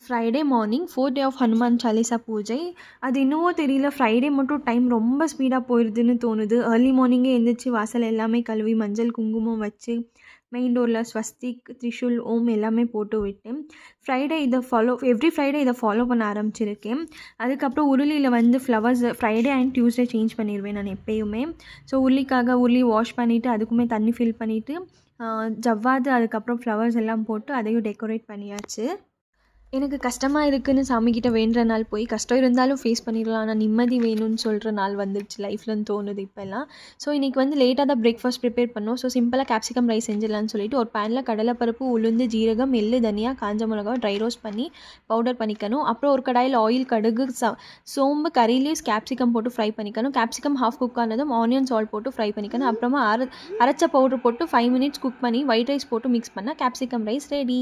Friday morning 4th day of Hanuman Chalisa puja. அது என்னவோ தெரியல, ஃப்ரைடே மட்டும் டைம் ரொம்ப ஸ்பீடாக போயிடுதுன்னு தோணுது. ஏர்லி மார்னிங்கே எழுந்திரிச்சு வாசல் எல்லாமே கழுவி மஞ்சள் குங்குமம் வச்சு மெயின் டோரில் ஸ்வஸ்திக், த்ரிஷூல், ஓம் எல்லாமே போட்டு விட்டேன். எவ்ரி ஃப்ரைடே இதை ஃபாலோ பண்ண ஆரம்பிச்சிருக்கேன். அதுக்கப்புறம் உருளியில் வந்து flowers Friday and Tuesday change பண்ணிடுவேன் நான் எப்பயுமே. ஸோ உருளி வாஷ் பண்ணிவிட்டு அதுக்குமே தண்ணி ஃபில் பண்ணிவிட்டு ஜவ்வாது அதுக்கப்புறம் ஃப்ளவர்ஸ் எல்லாம் போட்டு அதையும் டெக்கரேட் பண்ணியாச்சு. எனக்கு கஷ்டமாக இருக்குதுன்னு சாமிக்கிட்ட வேண்டுற நாள் போய் கஷ்டம் இருந்தாலும் ஃபேஸ் பண்ணிடலாம், ஆனால் நிம்மதி வேணும்னு சொல்கிற நாள் வந்துடுச்சு லைஃப்லன்னு தோணுது இப்போல்லாம். ஸோ இன்றைக்கி வந்து லேட்டாக தான் பிரேக்ஃபாஸ்ட் ப்ரிப்பேர் பண்ணோம். ஸோ சிம்பிளாக கேப்சிகம் ரைஸ் செஞ்சிடலான்னு சொல்லிட்டு ஒரு பேனில் கடலைப்பருப்பு, உளுந்து, ஜீரகம், எள்ளு, தனியா, காஞ்ச மிளகா ட்ரை ரோஸ்ட் பண்ணி பவுடர் பண்ணிக்கணும். அப்புறம் ஒரு கடாயில் ஆயில், கடுகு, சோம்பு, கறி லீவ்ஸ், கேப்சிகம் போட்டு ஃப்ரை பண்ணிக்கணும். கேப்சிகம் ஹாஃப் குக் ஆனதும் ஆனியன் சால்ட் போட்டு ஃப்ரை பண்ணிக்கணும். அப்புறமா அரைச்ச பவுடர் போட்டு 5 minutes குக் பண்ணி ஒயிட் ரைஸ் போட்டு மிக்ஸ் பண்ணால் கேப்சிகம் ரைஸ் ரெடி.